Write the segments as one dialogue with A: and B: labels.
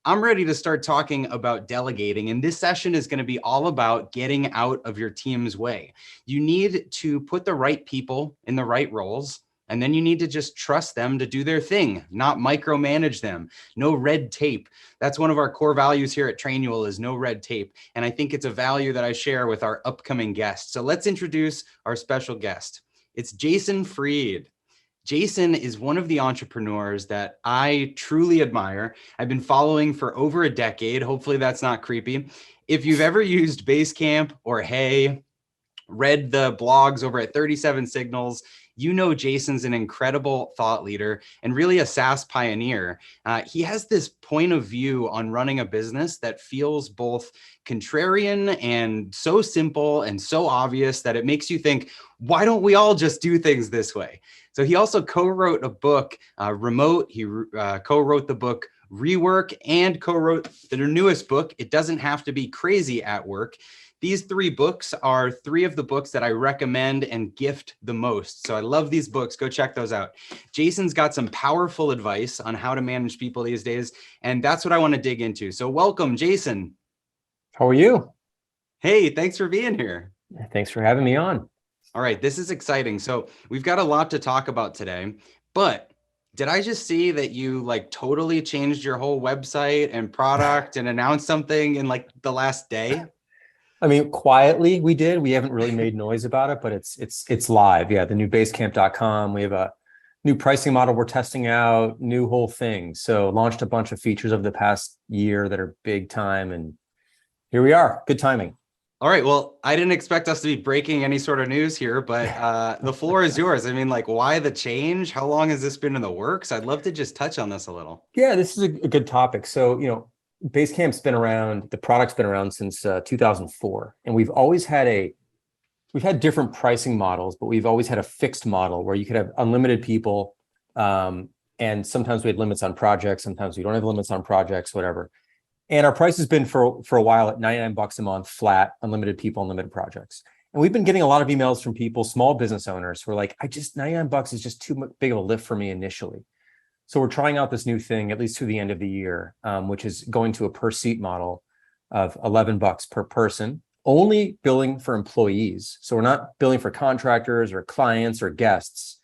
A: I'm ready to start talking about delegating, and this session is going to be all about getting out of your team's way. You need to put the right people in the right roles, and then you need to just trust them to do their thing, not micromanage them. No red tape. That's one of our core values here at Trainual, is no red tape. And I think it's a value that I share with our upcoming guests. So let's introduce our special guest. It's Jason Fried. Jason is one of the entrepreneurs that I truly admire. I've been following for over a decade. Hopefully that's not creepy. If you've ever used Basecamp or Hey, read the blogs over at 37 Signals, you know Jason's an incredible thought leader and really a SaaS pioneer. He has this point of view on running a business that feels both contrarian and so simple and so obvious that it makes you think, why don't we all just do things this way? So he also co-wrote a book, Remote. He co-wrote the book Rework and co-wrote the newest book, It Doesn't Have to Be Crazy at Work. These three books are three of the books that I recommend and gift the most. So I love these books. Go check those out. Jason's got some powerful advice on how to manage people these days, and that's what I want to dig into. So welcome, Jason.
B: How are you?
A: Hey, thanks for being here.
B: Thanks for having me on.
A: All right, this is exciting. So we've got a lot to talk about today, but did I just see that you like totally changed your whole website and product and announced something in like the last day?
B: I mean, quietly we did. We haven't really made noise about it, but it's live. Yeah, the new Basecamp.com. We have a new pricing model we're testing out, new whole thing. So launched a bunch of features over the past year that are big time, and here we are. Good timing.
A: All right. Well, I didn't expect us to be breaking any sort of news here, but the floor is yours. I mean, like, why the change? How long has this been in the works? I'd love to just touch on this a little.
B: Yeah, this is a good topic. So, Basecamp's been around, the product's been around since 2004. And we've had different pricing models, but we've always had a fixed model where you could have unlimited people. And sometimes we had limits on projects. Sometimes we don't have limits on projects, whatever. And our price has been for a while at $99 a month, flat, unlimited people, unlimited projects. And we've been getting a lot of emails from people, small business owners who are like, $99 is just too big of a lift for me initially. So we're trying out this new thing, at least through the end of the year, which is going to a per seat model of $11 per person, only billing for employees. So we're not billing for contractors or clients or guests.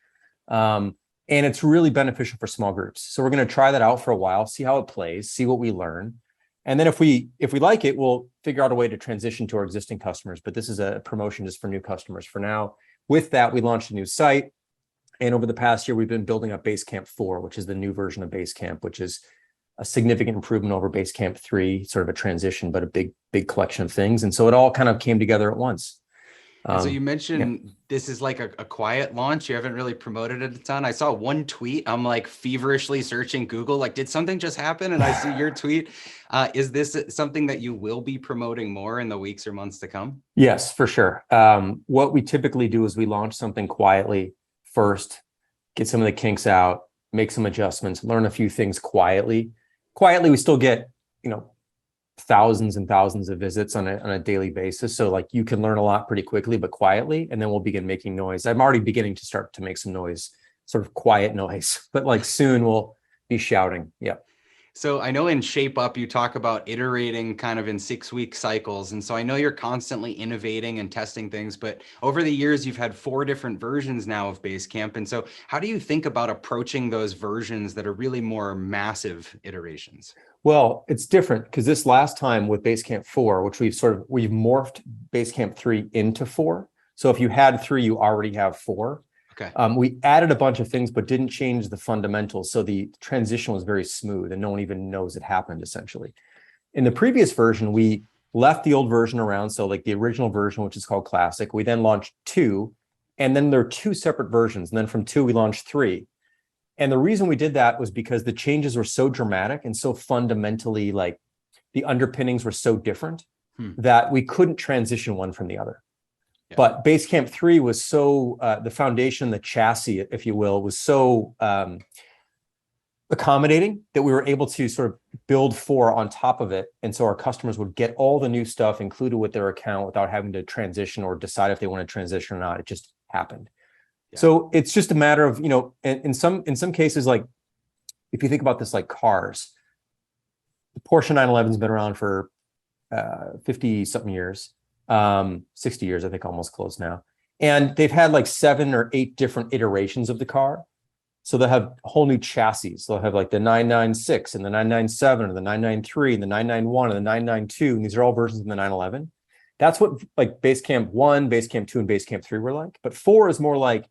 B: And it's really beneficial for small groups. So we're going to try that out for a while, see how it plays, see what we learn. And then if we like it, we'll figure out a way to transition to our existing customers. But this is a promotion just for new customers for now. With that, we launched a new site. And over the past year, we've been building up Basecamp 4, which is the new version of Basecamp, which is a significant improvement over Basecamp 3, sort of a transition, but a big collection of things. And so it all kind of came together at once.
A: So you mentioned This is like a quiet launch. You haven't really promoted it a ton. I saw one tweet. I'm like feverishly searching Google, like, did something just happen? And I see your tweet. Is this something that you will be promoting more in the weeks or months to come?
B: Yes, for sure. What we typically do is we launch something quietly first, get some of the kinks out, make some adjustments, learn a few things quietly. Quietly, we still get, thousands and thousands of visits on a daily basis. So like you can learn a lot pretty quickly, but quietly, and then we'll begin making noise. I'm already beginning to start to make some noise, sort of quiet noise, but like soon we'll be shouting. Yeah.
A: So I know in Shape Up, you talk about iterating kind of in 6-week cycles. And so I know you're constantly innovating and testing things, but over the years, you've had 4 different versions now of Basecamp. And so how do you think about approaching those versions that are really more massive iterations?
B: Well, it's different because this last time with Basecamp 4, which we've morphed Basecamp 3 into 4. So if you had 3, you already have 4.
A: Okay.
B: We added a bunch of things, but didn't change the fundamentals. So the transition was very smooth and no one even knows it happened essentially. In the previous version, we left the old version around. So like the original version, which is called Classic, we then launched 2, and then there are 2 separate versions. And then from 2, we launched 3. And the reason we did that was because the changes were so dramatic and so fundamentally, like the underpinnings were so different that we couldn't transition one from the other. Yeah. But Basecamp 3 was so, the foundation, the chassis, if you will, was so accommodating that we were able to sort of build 4 on top of it. And so our customers would get all the new stuff included with their account without having to transition or decide if they want to transition or not. It just happened. Yeah. So it's just a matter of, in some cases, like if you think about this like cars, the Porsche 911's been around for 50 something years, 60 years, I think, almost close now. And they've had like 7 or 8 different iterations of the car. So they'll have whole new chassis. They'll have like the 996 and the 997 and the 993 and the 991 and the 992. And these are all versions of the 911. That's what like Basecamp 1, Basecamp 2, and Basecamp 3 were like. But 4 is more like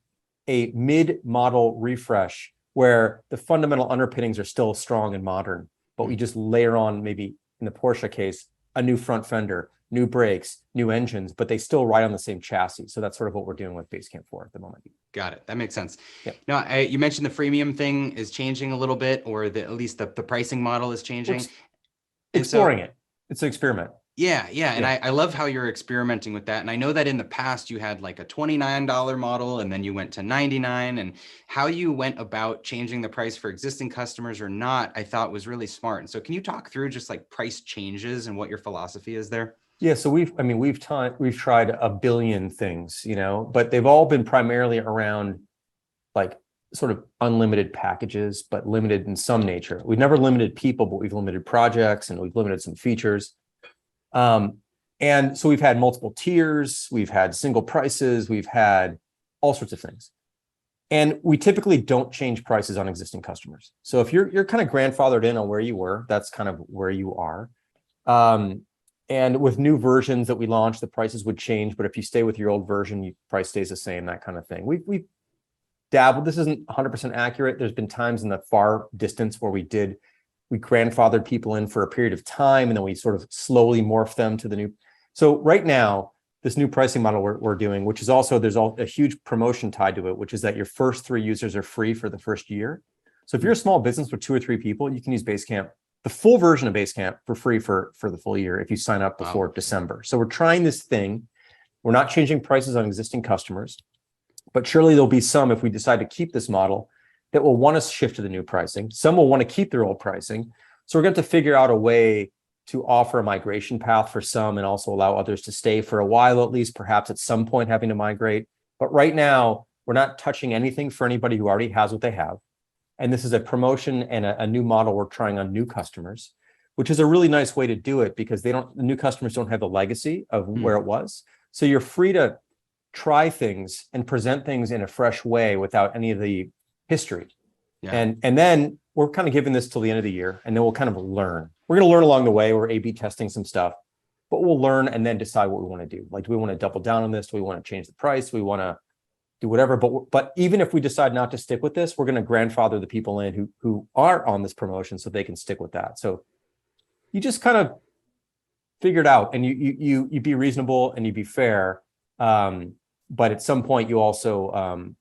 B: a mid-model refresh where the fundamental underpinnings are still strong and modern, but we just layer on, maybe in the Porsche case, a new front fender, new brakes, new engines, but they still ride on the same chassis. So that's sort of what we're doing with Basecamp 4 at the moment.
A: Got it. That makes sense.
B: Yeah.
A: Now, you mentioned the freemium thing is changing a little bit, or at least the pricing model is changing.
B: Exploring it. It's an experiment.
A: Yeah. And I love how you're experimenting with that. And I know that in the past you had like a $29 model and then you went to $99, and how you went about changing the price for existing customers or not, I thought was really smart. And so can you talk through just like price changes and what your philosophy is there?
B: Yeah, so we've tried a billion things, but they've all been primarily around like sort of unlimited packages, but limited in some nature. We've never limited people, but we've limited projects and we've limited some features. And so we've had multiple tiers, we've had single prices, we've had all sorts of things. And we typically don't change prices on existing customers. So if you're kind of grandfathered in on where you were, that's kind of where you are. And with new versions that we launch, the prices would change. But if you stay with your old version, your price stays the same, that kind of thing. We've dabbled. This isn't 100% accurate. There's been times in the far distance where we grandfathered people in for a period of time, and then we sort of slowly morphed them to the new. So right now, this new pricing model we're doing, which is also, there's a huge promotion tied to it, which is that your first 3 users are free for the first year. So if you're a small business with 2 or 3 people, you can use Basecamp, the full version of Basecamp, for free for the full year if you sign up before December. So we're trying this thing. We're not changing prices on existing customers, but surely there'll be some, if we decide to keep this model, that will want to shift to the new pricing. Some will want to keep their old pricing. So we're going to figure out a way to offer a migration path for some and also allow others to stay for a while, at least, perhaps at some point having to migrate. But right now, we're not touching anything for anybody who already has what they have. And this is a promotion and a new model we're trying on new customers, which is a really nice way to do it because the new customers don't have the legacy of where it was. So you're free to try things and present things in a fresh way without any of the history. Yeah. And then we're kind of giving this till the end of the year, and then we'll kind of learn. We're going to learn along the way. We're A/B testing some stuff, but we'll learn and then decide what we want to do. Like, do we want to double down on this? Do we want to change the price? Do we want to do whatever? But even if we decide not to stick with this, we're going to grandfather the people in who are on this promotion so they can stick with that. So you just kind of figure it out, and you be reasonable and you be fair. But at some point, you also,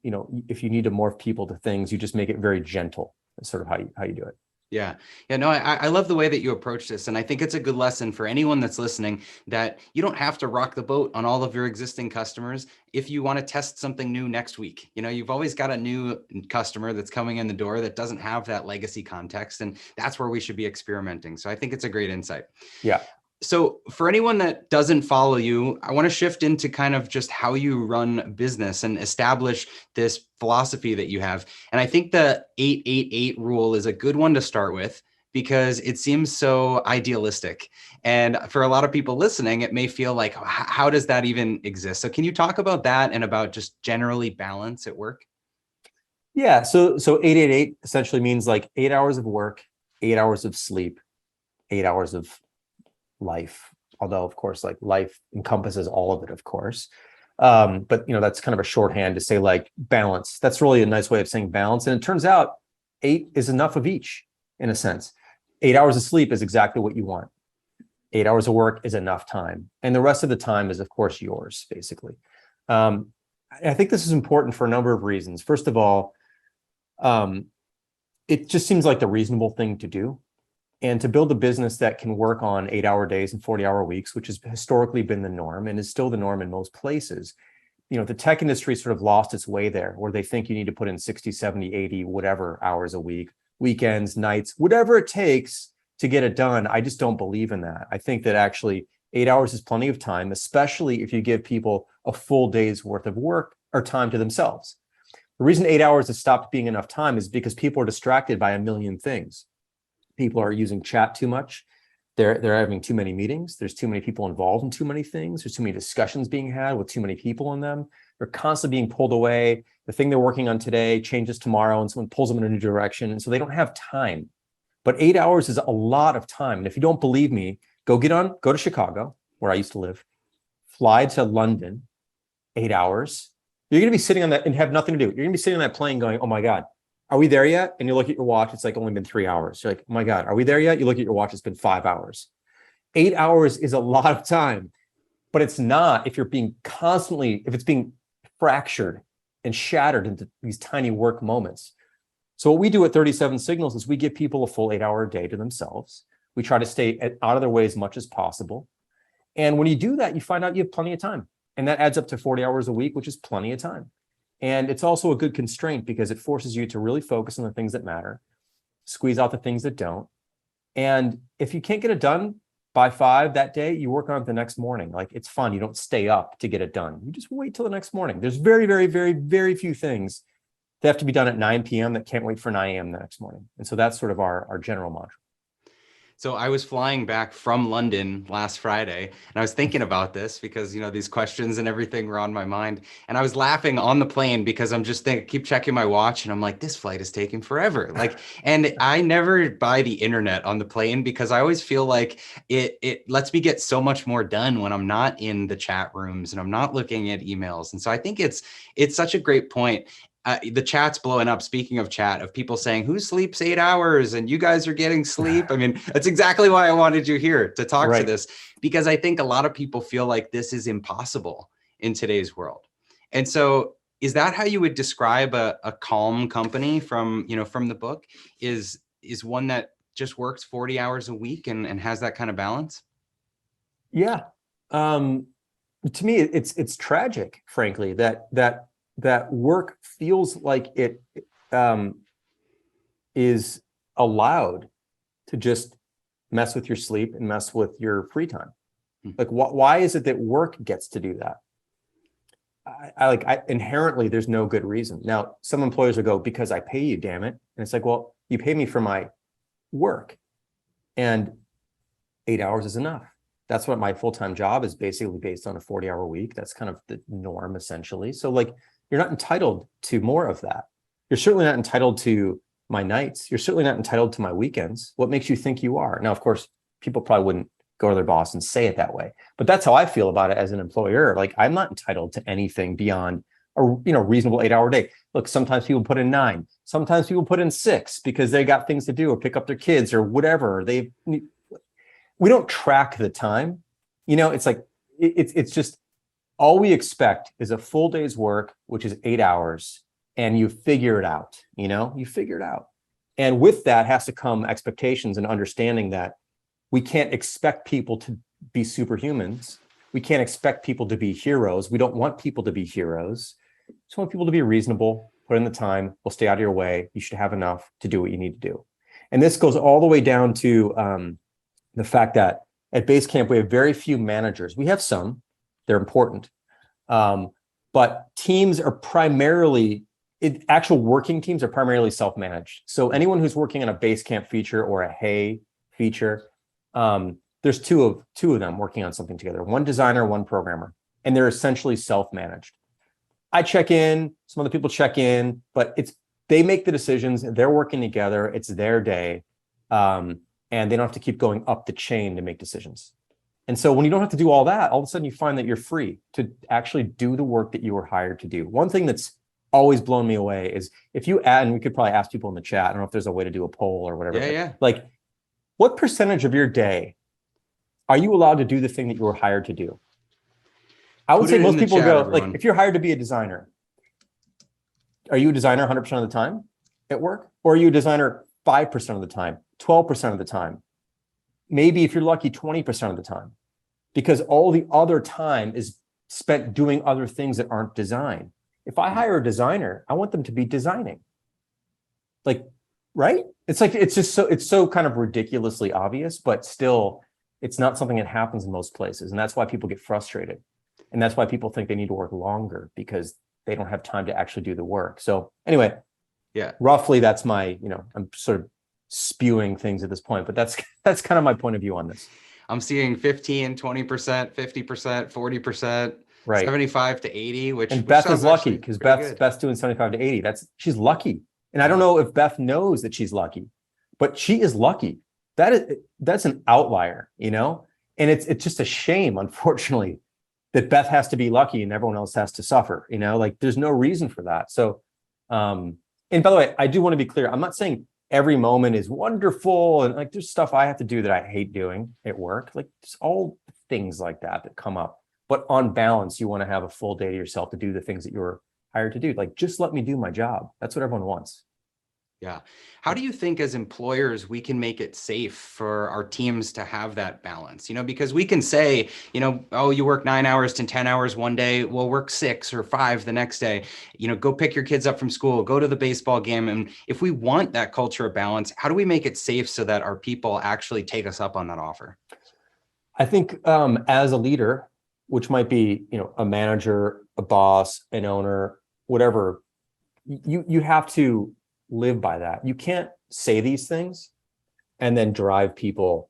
B: if you need to morph people to things, you just make it very gentle. That's sort of how you do it.
A: Yeah. No, I love the way that you approach this. And I think it's a good lesson for anyone that's listening, that you don't have to rock the boat on all of your existing customers if you want to test something new next week. You've always got a new customer that's coming in the door that doesn't have that legacy context. And that's where we should be experimenting. So I think it's a great insight.
B: Yeah.
A: So for anyone that doesn't follow you, I want to shift into kind of just how you run business and establish this philosophy that you have. And I think the 888 rule is a good one to start with because it seems so idealistic. And for a lot of people listening, it may feel like, how does that even exist? So can you talk about that and about just generally balance at work?
B: Yeah. So 888 essentially means like 8 hours of work, 8 hours of sleep, 8 hours of life, although of course like life encompasses all of it, of course, but that's kind of a shorthand to say like balance. That's really a nice way of saying balance. And it turns out 8 is enough of each, in a sense. 8 hours of sleep is exactly what you want. 8 hours of work is enough time, and the rest of the time is of course yours, basically. I think this is important for a number of reasons. First of all, it just seems like the reasonable thing to do. And to build a business that can work on 8-hour days and 40-hour weeks, which has historically been the norm and is still the norm in most places, the tech industry sort of lost its way there, where they think you need to put in 60, 70, 80, whatever hours a week, weekends, nights, whatever it takes to get it done. I just don't believe in that. I think that actually 8 hours is plenty of time, especially if you give people a full day's worth of work or time to themselves. The reason 8 hours has stopped being enough time is because people are distracted by a million things. People are using chat too much. They're having too many meetings. There's too many people involved in too many things. There's too many discussions being had with too many people in them. They're constantly being pulled away. The thing they're working on today changes tomorrow and someone pulls them in a new direction. And so they don't have time. But 8 hours is a lot of time. And if you don't believe me, go to Chicago, where I used to live, fly to London, 8 hours. You're going to be sitting on that and have nothing to do. You're going to be sitting on that plane going, oh my God, are we there yet? And you look at your watch, it's like only been 3 hours. You're like, oh my God, are we there yet? You look at your watch, it's been 5 hours. 8 hours is a lot of time, but it's not if it's being fractured and shattered into these tiny work moments. So what we do at 37 Signals is we give people a full 8 hour day to themselves. We try to stay out of their way as much as possible. And when you do that, you find out you have plenty of time. And that adds up to 40 hours a week, which is plenty of time. And it's also a good constraint because it forces you to really focus on the things that matter, squeeze out the things that don't. And if you can't get it done by 5 that day, you work on it the next morning. Like, it's fun. You don't stay up to get it done. You just wait till the next morning. There's very, very, very, very few things that have to be done at 9 p.m. that can't wait for 9 a.m. the next morning. And so that's sort of our general mantra.
A: So I was flying back from London last Friday, and I was thinking about this because, these questions and everything were on my mind. And I was laughing on the plane because I'm just keep checking my watch, and I'm like, this flight is taking forever. And I never buy the internet on the plane because I always feel like it lets me get so much more done when I'm not in the chat rooms and I'm not looking at emails. And so I think it's such a great point. The chat's blowing up. Speaking of chat, of people saying, who sleeps 8 hours and you guys are getting sleep. I mean, that's exactly why I wanted you here to talk to this, because I think a lot of people feel like this is impossible in today's world. And so is that how you would describe a calm company from the book? Is one that just works 40 hours a week and has that kind of balance?
B: Yeah. To me, it's tragic, frankly, that work feels like it is allowed to just mess with your sleep and mess with your free time. Like, why is it that work gets to do that? I inherently, there's no good reason. Now, some employers will go, because I pay you, damn it. And it's like, well, you pay me for my work, and 8 hours is enough. That's what my full-time job is basically based on, a 40-hour week. That's kind of the norm, essentially. So like, you're not entitled to more of that. You're certainly not entitled to my nights. You're certainly not entitled to my weekends. What makes you think you are? Now, of course, people probably wouldn't go to their boss and say it that way, but that's how I feel about it as an employer. Like, I'm not entitled to anything beyond a reasonable 8 hour day. Look, sometimes people put in 9, sometimes people put in 6 because they got things to do or pick up their kids or whatever. We don't track the time. It's like, it's just, all we expect is a full day's work, which is 8 hours, and you figure it out, you figure it out. And with that has to come expectations and understanding that we can't expect people to be superhumans. We can't expect people to be heroes. We don't want people to be heroes. We just want people to be reasonable, put in the time, we'll stay out of your way. You should have enough to do what you need to do. And this goes all the way down to the fact that at Basecamp, we have very few managers. We have some. They're important. But teams are primarily, actual working teams are primarily self-managed. So anyone who's working on a Basecamp feature or a Hey feature, there's two of them working on something together, one designer, one programmer, and they're essentially self-managed. I check in, some other people check in, but they make the decisions, they're working together, it's their day, and they don't have to keep going up the chain to make decisions. And so when you don't have to do all that, all of a sudden you find that you're free to actually do the work that you were hired to do. One thing that's always blown me away is if you add, and we could probably ask people in the chat, I don't know if there's a way to do a poll or whatever.
A: Yeah.
B: Like, what percentage of your day are you allowed to do the thing that you were hired to do? I would say most people go, like, if you're hired to be a designer, are you a designer 100% of the time at work? Or are you a designer 5% of the time, 12% of the time? Maybe if you're lucky, 20% of the time, because all the other time is spent doing other things that aren't design. If I hire a designer, I want them to be designing. Like, right? It's like, it's so kind of ridiculously obvious, but still, it's not something that happens in most places. And that's why people get frustrated. And that's why people think they need to work longer, because they don't have time to actually do the work. So anyway, yeah, roughly that's my, I'm sort of spewing things at this point, but that's kind of my point of view on this.
A: I'm seeing 15, 20%, 50%, 40%,
B: Right.
A: 75 to 80, which
B: And Beth is
A: sounds
B: lucky
A: actually
B: because
A: pretty
B: Beth's
A: good.
B: Beth's doing 75 to 80. She's lucky. And I don't know if Beth knows that she's lucky, but she is lucky. That's an outlier, you know? And it's just a shame, unfortunately, that Beth has to be lucky and everyone else has to suffer, you know? Like there's no reason for that. So and by the way, I do want to be clear. I'm not saying every moment is wonderful and like there's stuff I have to do that I hate doing at work. Like there's all things like that come up. But on balance, you want to have a full day to yourself to do the things that you're hired to do. Like, just let me do my job. That's what everyone wants.
A: Yeah. How do you think as employers, we can make it safe for our teams to have that balance? You know, because we can say, you know, oh, you work 9 hours to 10 hours one day, we'll work 6 or 5 the next day, you know, go pick your kids up from school, go to the baseball game. And if we want that culture of balance, how do we make it safe so that our people actually take us up on that offer?
B: I think as a leader, which might be, you know, a manager, a boss, an owner, whatever, you have to live by that. You can't say these things and then drive people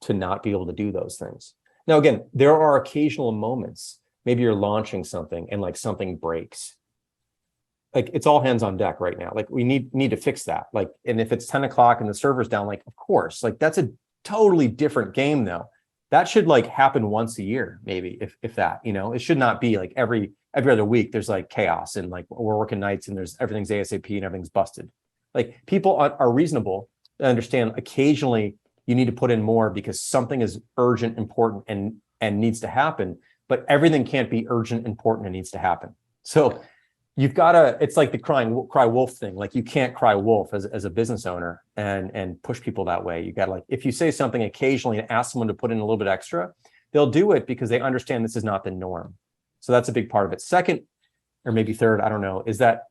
B: to not be able to do those things. Now, again, there are occasional moments. Maybe you're launching something and like something breaks. Like it's all hands on deck right now. Like we need to fix that. Like, and if it's 10 o'clock and the server's down, like, of course, like that's a totally different game though. That should like happen once a year, maybe if that, you know, it should not be like every other week there's like chaos and like we're working nights and there's everything's ASAP and everything's busted. Like people are reasonable to understand occasionally you need to put in more because something is urgent, important, and needs to happen, but everything can't be urgent, important, and needs to happen. So you've got to, it's like the cry wolf thing. Like you can't cry wolf as a business owner and push people that way. You got to like, if you say something occasionally and ask someone to put in a little bit extra, they'll do it because they understand this is not the norm. So that's a big part of it. Second, or maybe third, I don't know, is that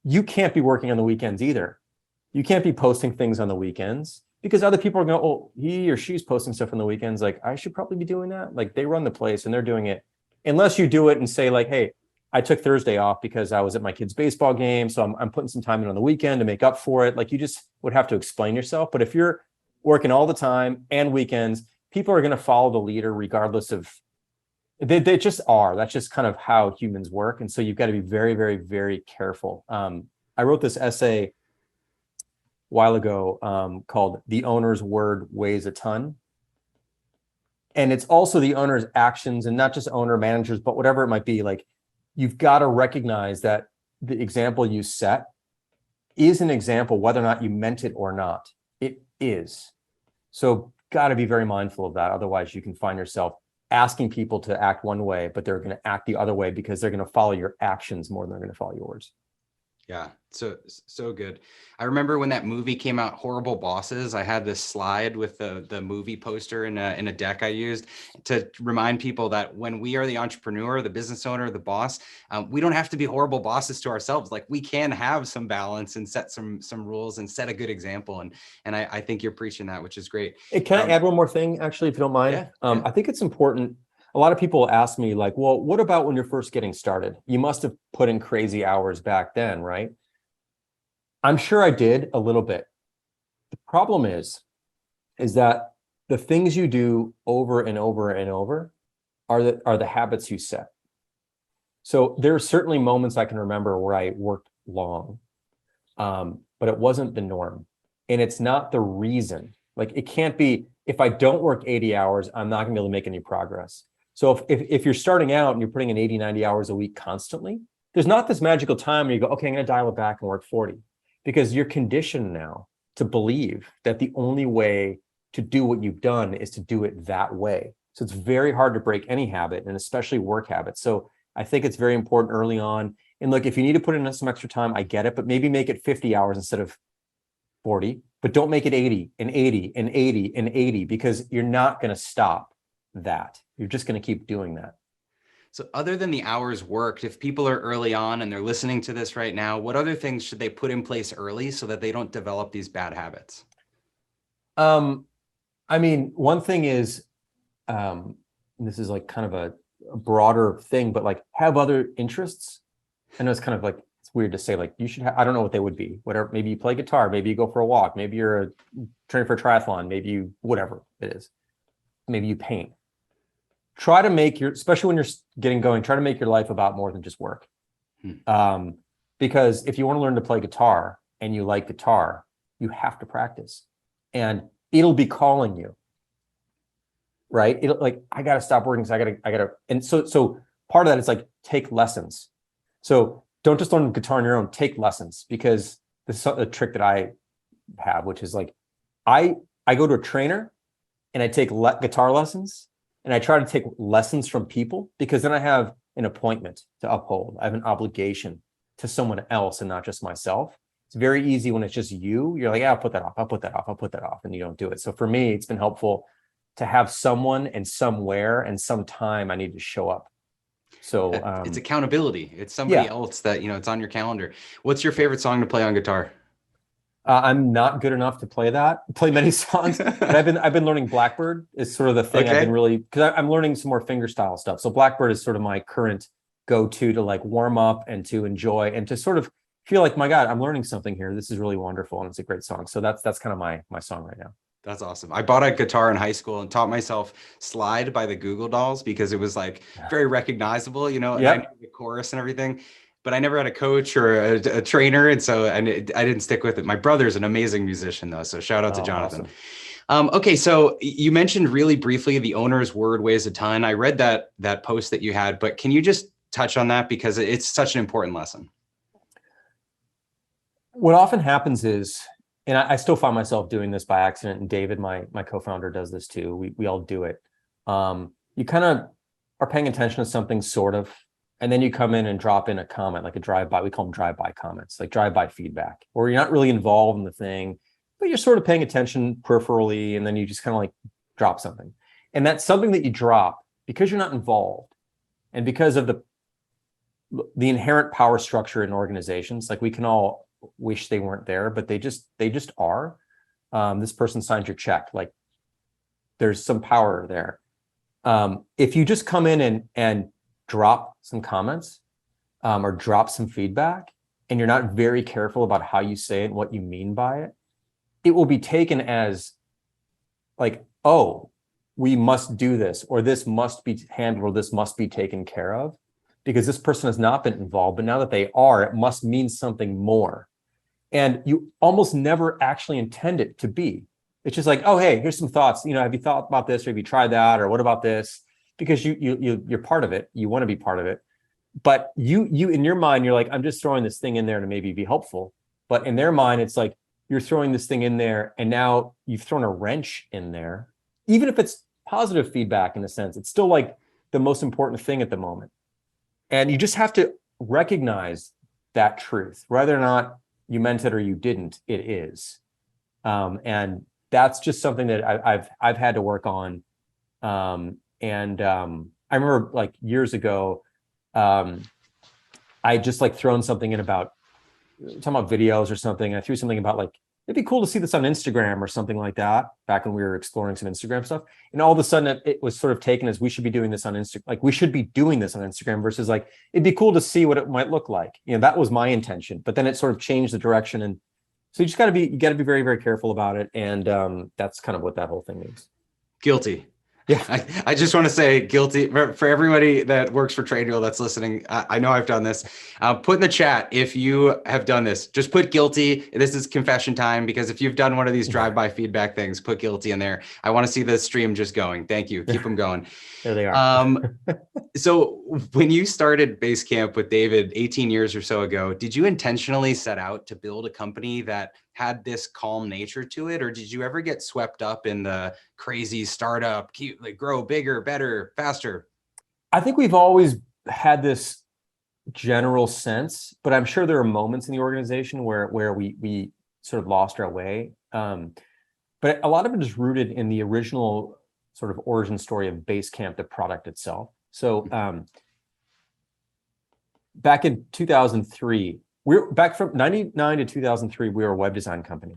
B: you can't be working on the weekends either. You can't be posting things on the weekends because other people are going, oh, he or she's posting stuff on the weekends. Like I should probably be doing that. Like they run the place and they're doing it. Unless you do it and say like, hey, I took Thursday off because I was at my kid's baseball game. So I'm putting some time in on the weekend to make up for it. Like you just would have to explain yourself. But if you're working all the time and weekends, people are going to follow the leader regardless of, they just are. That's just kind of how humans work. And so you've got to be very, very, very careful. I wrote this essay a while ago called The Owner's Word Weighs a Ton. And it's also the owner's actions and not just owner managers, but whatever it might be. Like, you've got to recognize that the example you set is an example, whether or not you meant it or not. It is. So got to be very mindful of that. Otherwise, you can find yourself asking people to act one way, but they're going to act the other way because they're going to follow your actions more than they're going to follow yours.
A: Yeah, so good. I remember when that movie came out, Horrible Bosses. I had this slide with the movie poster in a deck I used to remind people that when we are the entrepreneur, the business owner, the boss, we don't have to be horrible bosses to ourselves. Like we can have some balance and set some rules and set a good example. And I think you're preaching that, which is great.
B: Hey, can I add one more thing, actually, if you don't mind?
A: Yeah.
B: I think it's important. A lot of people ask me like, well, what about when you're first getting started? You must have put in crazy hours back then, right? I'm sure I did a little bit. The problem is that the things you do over and over and over are the habits you set. So there are certainly moments I can remember where I worked long, but it wasn't the norm. And it's not the reason. Like it can't be, if I don't work 80 hours, I'm not gonna be able to make any progress. So if you're starting out and you're putting in 80, 90 hours a week constantly, there's not this magical time where you go, okay, I'm gonna dial it back and work 40. Because you're conditioned now to believe that the only way to do what you've done is to do it that way. So it's very hard to break any habit, and especially work habits. So I think it's very important early on. And look, if you need to put in some extra time, I get it, but maybe make it 50 hours instead of 40, but don't make it 80 and 80 and 80 and 80, because you're not going to stop that. You're just going to keep doing that.
A: So other than the hours worked, if people are early on and they're listening to this right now, what other things should they put in place early so that they don't develop these bad habits?
B: I mean, one thing is, this is like kind of a broader thing, but like have other interests. I know it's kind of like, it's weird to say, like, you should I don't know what they would be, whatever. Maybe you play guitar, maybe you go for a walk, maybe you're a training for a triathlon, maybe you, whatever it is, maybe you paint. Try to make especially when you're getting going, try to make your life about more than just work. Because if you want to learn to play guitar and you like guitar, you have to practice, and it'll be calling you, right? It'll, like, I got to stop working, so I gotta, and so part of that is like, take lessons. So don't just learn guitar on your own, take lessons, because this is a trick that I have, which is like, I go to a trainer and I take guitar lessons, and I try to take lessons from people, because then I have an appointment to uphold. I have an obligation to someone else and not just myself. It's very easy when it's just you. You're like, yeah, I'll put that off. I'll put that off. I'll put that off. And you don't do it. So for me, it's been helpful to have someone and somewhere and some time I need to show up. So
A: it's accountability. It's somebody else that, you know, it's on your calendar. What's your favorite song to play on guitar?
B: I'm not good enough to play many songs, but I've been learning Blackbird is sort of the thing. I've been really, because I'm learning some more fingerstyle stuff. So Blackbird is sort of my current go-to to like warm up and to enjoy and to sort of feel like, my God, I'm learning something here. This is really wonderful, and it's a great song. So that's kind of my song right now.
A: That's awesome. I bought a guitar in high school and taught myself Slide by the Google Dolls, because it was like very recognizable, you know, and I knew the chorus and everything, but I never had a coach or a trainer. And so I didn't stick with it. My brother's an amazing musician though. So shout out to Jonathan. Awesome. Okay. So you mentioned really briefly the owner's word weighs a ton. I read that post that you had, but can you just touch on that, because it's such an important lesson?
B: What often happens is, and I still find myself doing this by accident, and David, my co-founder, does this too. We all do it. You kind of are paying attention to something, sort of, and then you come in and drop in a comment, like a drive-by. We call them drive-by comments, like drive-by feedback, or you're not really involved in the thing, but you're sort of paying attention peripherally, and then you just kind of like drop something. And that's something that you drop because you're not involved, and because of the inherent power structure in organizations. Like, we can all wish they weren't there, but they just are. This person signed your check. Like, there's some power there. If you just come in and drop some comments or drop some feedback, and you're not very careful about how you say it and what you mean by it, it will be taken as like, oh, we must do this, or this must be handled, or this must be taken care of, because this person has not been involved. But now that they are, it must mean something more. And you almost never actually intend it to be. It's just like, oh, hey, here's some thoughts. You know, have you thought about this, or have you tried that, or what about this? Because you're part of it. You want to be part of it. But you in your mind, you're like, I'm just throwing this thing in there to maybe be helpful. But in their mind, it's like, you're throwing this thing in there, and now you've thrown a wrench in there. Even if it's positive feedback, in a sense, it's still like the most important thing at the moment. And you just have to recognize that truth, whether or not you meant it or you didn't. It is, and that's just something that I've had to work on. I remember, like, years ago, I just like thrown something in about talking about videos or something. I threw something about, like, it'd be cool to see this on Instagram or something like that, back when we were exploring some Instagram stuff. And all of a sudden it was sort of taken as, we should be doing this on Instagram. Like, we should be doing this on Instagram, versus like, it'd be cool to see what it might look like. You know, that was my intention, but then it sort of changed the direction. And so you got to be very, very careful about it. And that's kind of what that whole thing means.
A: Guilty.
B: Yeah.
A: I just want to say guilty for everybody that works for TradeWheel that's listening. I know I've done this. Put in the chat if you have done this. Just put guilty. This is confession time, because if you've done one of these drive-by feedback things, put guilty in there. I want to see the stream just going. Thank you. Keep them going.
B: There they are.
A: So when you started Basecamp with David 18 years or so ago, did you intentionally set out to build a company that had this calm nature to it? Or did you ever get swept up in the crazy startup, like grow bigger, better, faster?
B: I think we've always had this general sense, but I'm sure there are moments in the organization where we sort of lost our way. But a lot of it is rooted in the original sort of origin story of Basecamp, the product itself. So back in 2003, back from 99 to 2003, we were a web design company,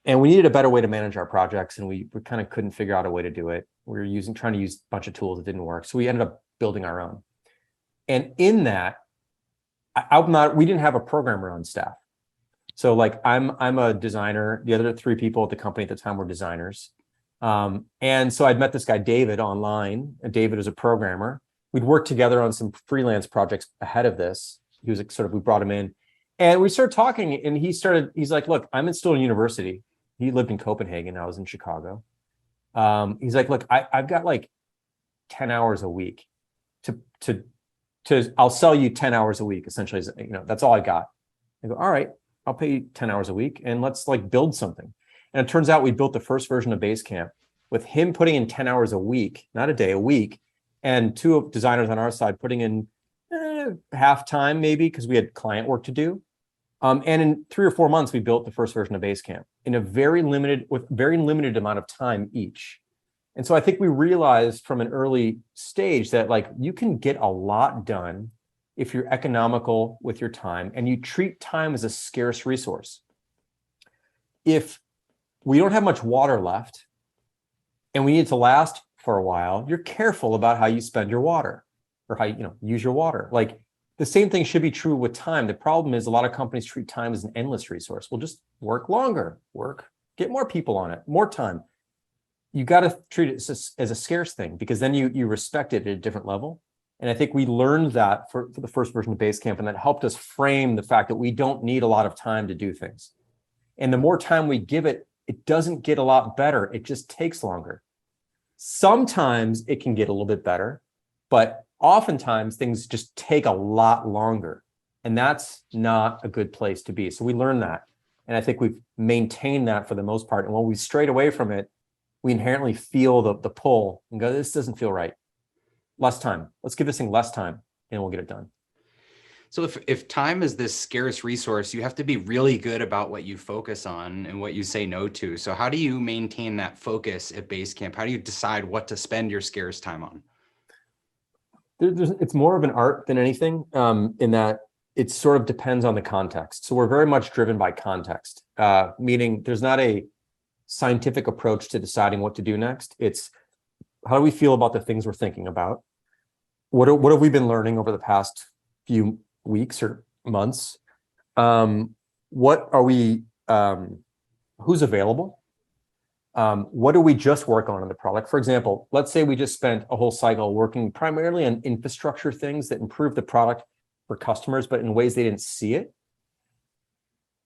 B: and we needed a better way to manage our projects, and we kind of couldn't figure out a way to do it. We were trying to use a bunch of tools that didn't work, so we ended up building our own. And in that, we didn't have a programmer on staff. So like I'm a designer. The other three people at the company at the time were designers. And so I'd met this guy, David, online. And David is a programmer. We'd worked together on some freelance projects ahead of this. He was like, we brought him in and we started talking, and he's like, look, I'm still in university. He lived in Copenhagen. I was in Chicago. He's like, look, I've got like 10 hours a week to I'll sell you 10 hours a week, essentially. That's all I got. I go, all right, I'll pay you 10 hours a week and let's like build something. And it turns out we built the first version of Basecamp with him putting in 10 hours a week, not a day, a week, and two designers on our side putting in half time maybe because we had client work to do. And in 3 or 4 months, we built the first version of Basecamp with very limited amount of time each. And so I think we realized from an early stage that like you can get a lot done if you're economical with your time and you treat time as a scarce resource. If we don't have much water left and we need it to last for a while, you're careful about how you spend your water or how you use your water. Like the same thing should be true with time. The problem is a lot of companies treat time as an endless resource. We'll just work longer, get more people on it, more time. You got to treat it as a scarce thing because then you respect it at a different level. And I think we learned that for the first version of Basecamp, and that helped us frame the fact that we don't need a lot of time to do things. And the more time we give it, it doesn't get a lot better. It just takes longer. Sometimes it can get a little bit better, but oftentimes things just take a lot longer. And that's not a good place to be. So we learned that. And I think we've maintained that for the most part. And when we strayed away from it, we inherently feel the pull and go, this doesn't feel right. Less time. Let's give this thing less time and we'll get it done.
A: So if time is this scarce resource, you have to be really good about what you focus on and what you say no to. So how do you maintain that focus at Basecamp? How do you decide what to spend your scarce time on?
B: It's more of an art than anything, in that it sort of depends on the context. So we're very much driven by context, meaning there's not a scientific approach to deciding what to do next. It's how do we feel about the things we're thinking about? What have we been learning over the past few weeks or months? What are we, who's available? What do we just work on in the product? For example, let's say we just spent a whole cycle working primarily on infrastructure things that improve the product for customers, but in ways they didn't see it.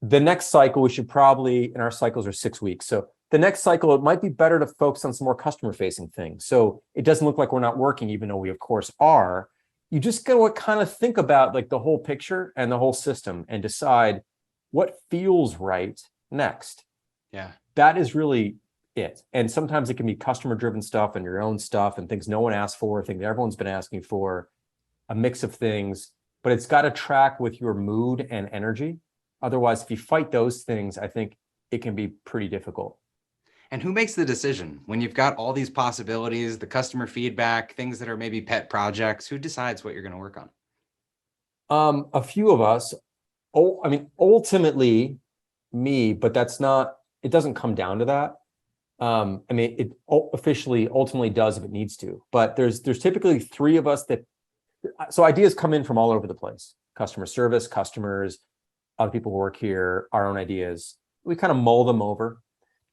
B: The next cycle, we should probably, and our cycles are 6 weeks. So the next cycle, it might be better to focus on some more customer facing things. So it doesn't look like we're not working, even though we of course are. You just got to kind of think about like the whole picture and the whole system and decide what feels right next.
A: Yeah.
B: That is really it. And sometimes it can be customer driven stuff and your own stuff and things no one asked for, things everyone's been asking for, a mix of things, but it's got to track with your mood and energy. Otherwise, if you fight those things, I think it can be pretty difficult.
A: And who makes the decision when you've got all these possibilities, the customer feedback, things that are maybe pet projects? Who decides what you're going to work on?
B: A few of us. I mean, ultimately me, but it doesn't come down to that. I mean, it ultimately does if it needs to, but there's typically 3 of us so ideas come in from all over the place. Customer service, customers, other people who work here, our own ideas. We kind of mull them over.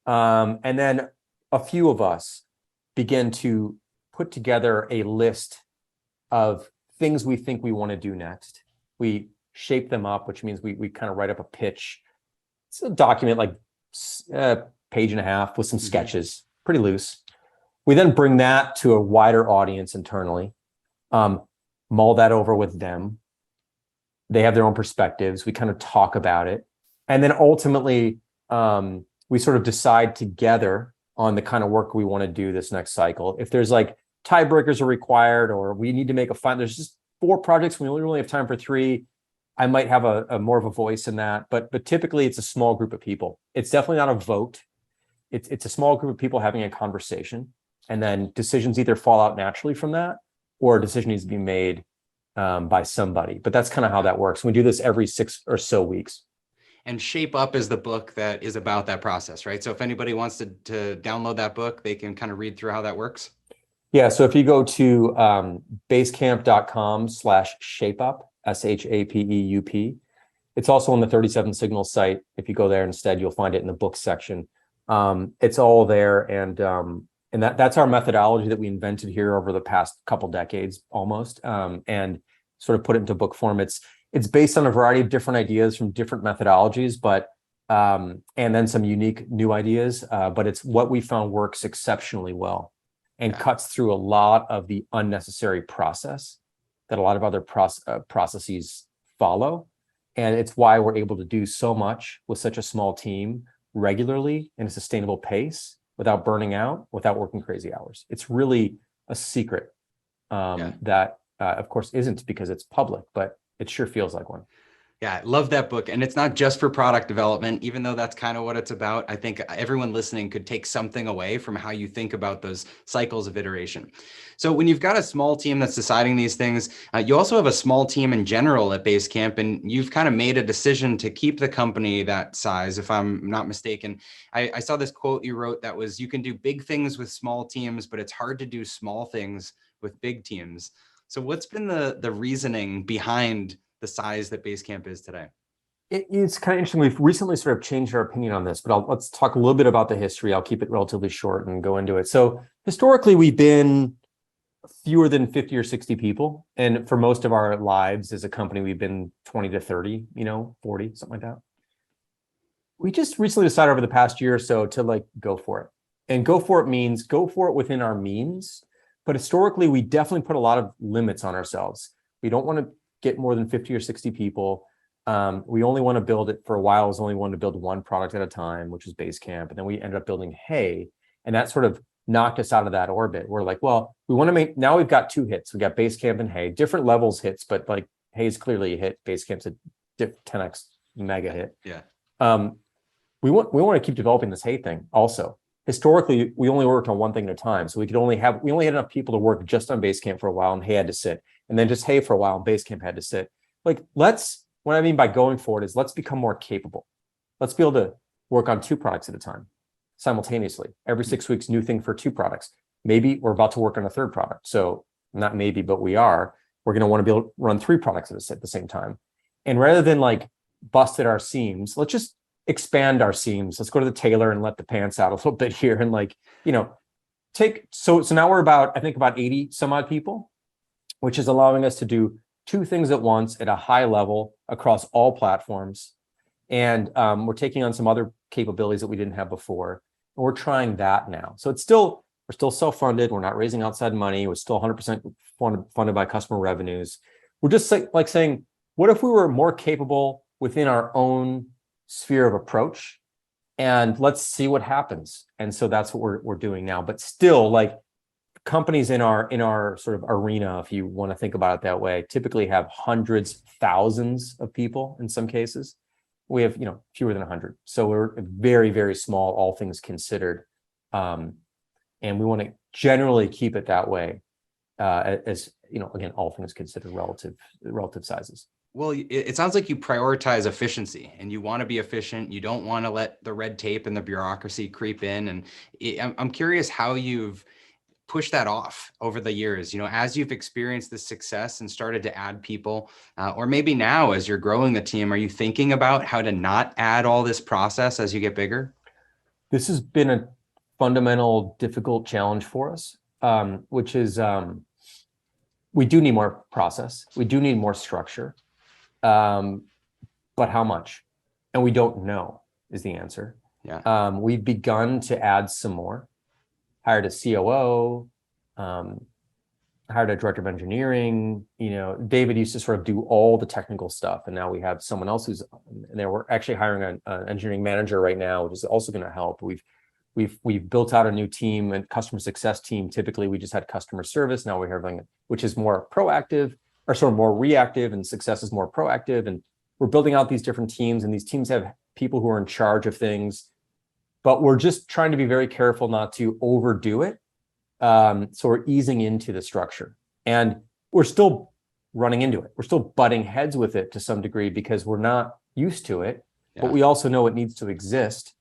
B: And then a few of us begin to put together a list of things we think we want to do next. We shape them up, which means we kind of write up a pitch. It's a document like a page and a half with some sketches, pretty loose. We then bring that to a wider audience internally, mull that over with them. They have their own perspectives. We kind of talk about it. And then ultimately, we sort of decide together on the kind of work we want to do this next cycle. If there's like tiebreakers are required, or we need to make there's just 4 projects, we only really have time for 3. I might have a more of a voice in that, but typically it's a small group of people. It's definitely not a vote. It's a small group of people having a conversation, and then decisions either fall out naturally from that, or a decision needs to be made by somebody. But that's kind of how that works. We do this every 6 or so weeks.
A: And Shape Up is the book that is about that process, right? So if anybody wants to download that book, they can kind of read through how that works.
B: Yeah. So if you go to basecamp.com/shapeup, SHAPEUP. It's also on the 37 Signal site. If you go there instead, you'll find it in the book section. It's all there, and that's our methodology that we invented here over the past couple decades almost, and sort of put it into book form. It's based on a variety of different ideas from different methodologies, but and then some unique new ideas, but it's what we found works exceptionally well and cuts through a lot of the unnecessary process that a lot of other processes follow. And it's why we're able to do so much with such a small team regularly in a sustainable pace without burning out, without working crazy hours. It's really a secret that, of course, isn't because it's public, but it sure feels like one.
A: Yeah, I love that book. And it's not just for product development, even though that's kind of what it's about. I think everyone listening could take something away from how you think about those cycles of iteration. So when you've got a small team that's deciding these things, you also have a small team in general at Basecamp, and you've kind of made a decision to keep the company that size, if I'm not mistaken. I saw this quote you wrote that was, you can do big things with small teams, but it's hard to do small things with big teams. So what's been the reasoning behind the size that Basecamp is today?
B: It's kind of interesting. We've recently sort of changed our opinion on this, but let's talk a little bit about the history. I'll keep it relatively short and go into it. So historically, we've been fewer than 50 or 60 people. And for most of our lives as a company, we've been 20 to 30, 40, something like that. We just recently decided over the past year or so to go for it. And go for it means go for it within our means. But historically, we definitely put a lot of limits on ourselves. We don't want to get more than 50 or 60 people. We only want to build it. For a while, I was only wanting to build one product at a time, which was Basecamp. And then we ended up building Hey, and that sort of knocked us out of that orbit. We're like, well, we want to make, now we've got two hits. We got Basecamp and Hey, different levels hits, but Hey is clearly a hit. Basecamp's a 10x mega hit.
A: Yeah.
B: We want to keep developing this Hey thing also. Historically, we only worked on one thing at a time. So we only had enough people to work just on Basecamp for a while, and Hey had to sit. And then just Hey for a while, and Basecamp had to sit. What I mean by going forward is let's become more capable. Let's be able to work on two products at a time simultaneously. Every 6 weeks, new thing for two products. Maybe we're about to work on a third product. So not maybe, but we are. We're going to want to be able to run three products at the same time. And rather than bust at our seams, let's just expand our seams. Let's go to the tailor and let the pants out a little bit here. And so now we're about 80 some odd people, which is allowing us to do two things at once at a high level across all platforms. And we're taking on some other capabilities that we didn't have before. And we're trying that now. So we're still self-funded. We're not raising outside money. We're still 100% funded by customer revenues. We're just saying, what if we were more capable within our own sphere of approach? And let's see what happens. And so that's what we're doing now. But still, companies in our sort of arena, if you want to think about it that way, typically have hundreds, thousands of people in some cases. We have, fewer than 100. So we're very, very small, all things considered. And we want to generally keep it that way, as, again, all things considered, relative sizes.
A: Well, it sounds like you prioritize efficiency, and you want to be efficient. You don't want to let the red tape and the bureaucracy creep in. And I'm curious how you've pushed that off over the years, as you've experienced this success and started to add people, or maybe now as you're growing the team, are you thinking about how to not add all this process as you get bigger?
B: This has been a fundamental, difficult challenge for us, which is we do need more process. We do need more structure. But how much? And we don't know is the answer.
A: Yeah.
B: We've begun to add some more. Hired a COO, hired a director of engineering. David used to sort of do all the technical stuff, and now we have someone else who's there. We're actually hiring an engineering manager right now, which is also going to help. We've built out a new team and customer success team. Typically, we just had customer service. Now we're having, which is more proactive, or sort of more reactive, and success is more proactive. And we're building out these different teams, and these teams have people who are in charge of things. But we're just trying to be very careful not to overdo it. So we're easing into the structure, and we're still running into it. We're still butting heads with it to some degree because we're not used to it, but we also know it needs to exist.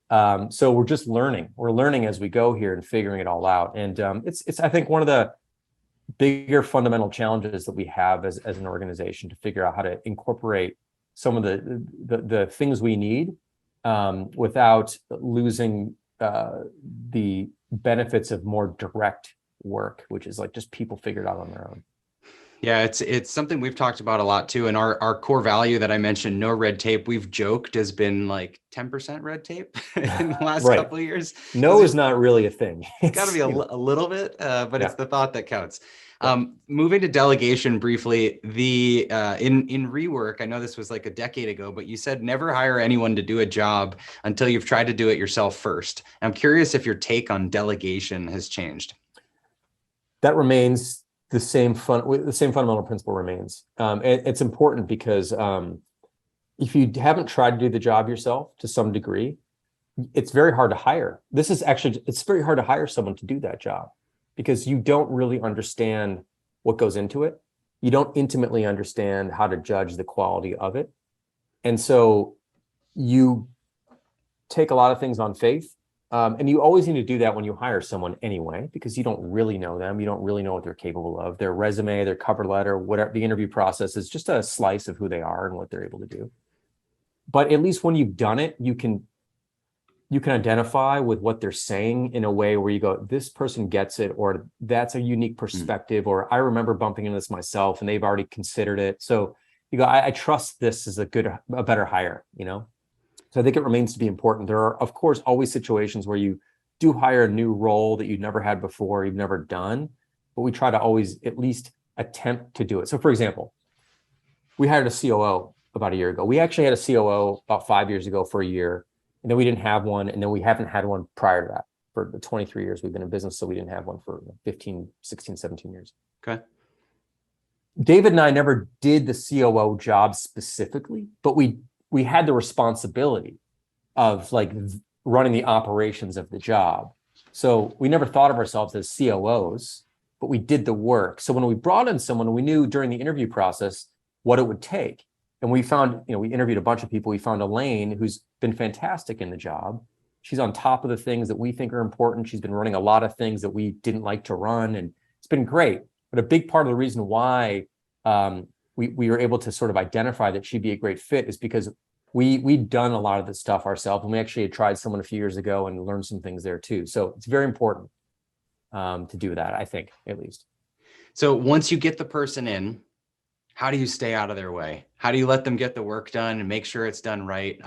B: So we're just learning. We're learning as we go here and figuring it all out. And it's I think one of the bigger fundamental challenges that we have as an organization to figure out how to incorporate some of the things we need without losing the benefits of more direct work, which is like just people figured out on their own.
A: Yeah, it's something we've talked about a lot too. And our core value that I mentioned, no red tape, we've joked has been like 10% red tape in the last
B: Right.
A: couple of years.
B: No is not really a thing.
A: It's got to be a little bit, but it's the thought that counts.
B: Yeah.
A: Moving to delegation briefly, in rework, I know this was like a decade ago, but you said never hire anyone to do a job until you've tried to do it yourself first. I'm curious if your take on delegation has changed.
B: That remains the same fundamental principle remains. It's important because if you haven't tried to do the job yourself to some degree, it's very hard to hire. It's very hard to hire someone to do that job because you don't really understand what goes into it. You don't intimately understand how to judge the quality of it. And so you take a lot of things on faith. And you always need to do that when you hire someone anyway, because you don't really know them. You don't really know what they're capable of. Their resume, their cover letter, whatever, the interview process is just a slice of who they are and what they're able to do. But at least when you've done it, you can identify with what they're saying in a way where you go, this person gets it, or that's a unique perspective, or I remember bumping into this myself and they've already considered it. So you go, I trust this is a better hire, you know? So I think it remains to be important. There are, of course, always situations where you do hire a new role that you've never had before, you've never done, but we try to always at least attempt to do it. So for example, we hired a COO about a year ago. We actually had a COO about 5 years ago for a year, and then we didn't have one, and then we haven't had one prior to that for the 23 years we've been in business, so we didn't have one for 15, 16, 17 years.
A: Okay.
B: David and I never did the COO job specifically, but we had the responsibility of like running the operations of the job. So we never thought of ourselves as COOs, but we did the work. So when we brought in someone, we knew during the interview process what it would take. And we found, we interviewed a bunch of people. We found Elaine, who's been fantastic in the job. She's on top of the things that we think are important. She's been running a lot of things that we didn't like to run, and it's been great. But a big part of the reason why we were able to sort of identify that she'd be a great fit is because we'd done a lot of this stuff ourselves, and we actually had tried someone a few years ago and learned some things there too. So it's very important to do that, I think, at least.
A: So once you get the person in, how do you stay out of their way? How do you let them get the work done and make sure it's done right?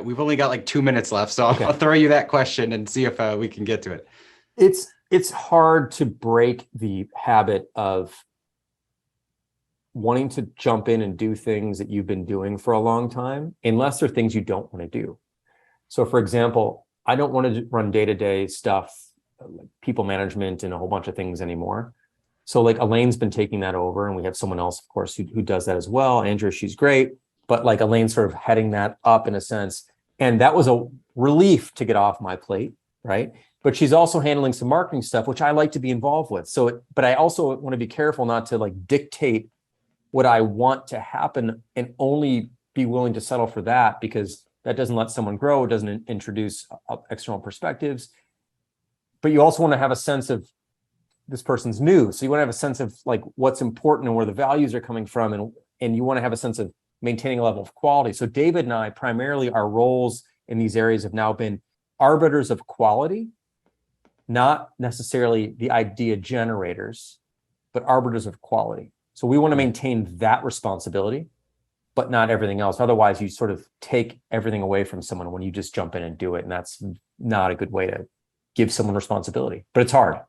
A: We've only got like 2 minutes left, so I'll throw you that question and see if we can get to it.
B: It's hard to break the habit of wanting to jump in and do things that you've been doing for a long time, unless they're things you don't want to do. So for example, I don't want to run day-to-day stuff, like people management and a whole bunch of things anymore. So like Elaine's been taking that over, and we have someone else, of course, who does that as well. Andrea, she's great, but like Elaine's sort of heading that up in a sense. And that was a relief to get off my plate, right? But she's also handling some marketing stuff, which I like to be involved with. So, but I also want to be careful not to like dictate what I want to happen and only be willing to settle for that, because that doesn't let someone grow. It doesn't introduce external perspectives. But you also want to have a sense of this person's new. So you want to have a sense of like what's important and where the values are coming from. And you want to have a sense of maintaining a level of quality. So David and I, primarily our roles in these areas have now been arbiters of quality, not necessarily the idea generators, but arbiters of quality. So we want to maintain that responsibility, but not everything else. Otherwise, you sort of take everything away from someone when you just jump in and do it. And that's not a good way to give someone responsibility, but it's hard.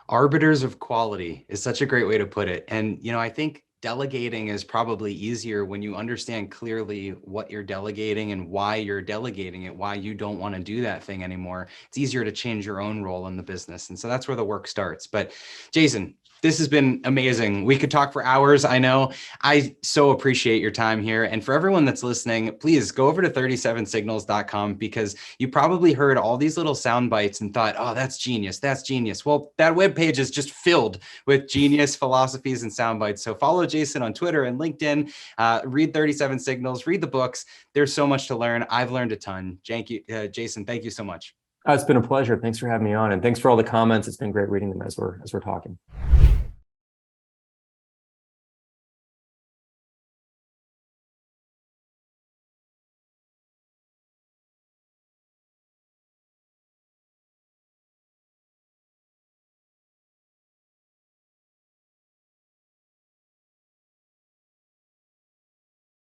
A: Arbiters of quality is such a great way to put it. And, I think delegating is probably easier when you understand clearly what you're delegating and why you're delegating it, why you don't want to do that thing anymore. It's easier to change your own role in the business. And so that's where the work starts. But Jason, this has been amazing. We could talk for hours. I know. I so appreciate your time here. And for everyone that's listening, please go over to 37signals.com, because you probably heard all these little sound bites and thought, oh, that's genius. That's genius. Well, that webpage is just filled with genius philosophies and sound bites. So follow Jason on Twitter and LinkedIn, read 37 Signals, read the books. There's so much to learn. I've learned a ton. Jason, thank you so much.
B: It's been a pleasure. Thanks for having me on. And thanks for all the comments. It's been great reading them as we're talking.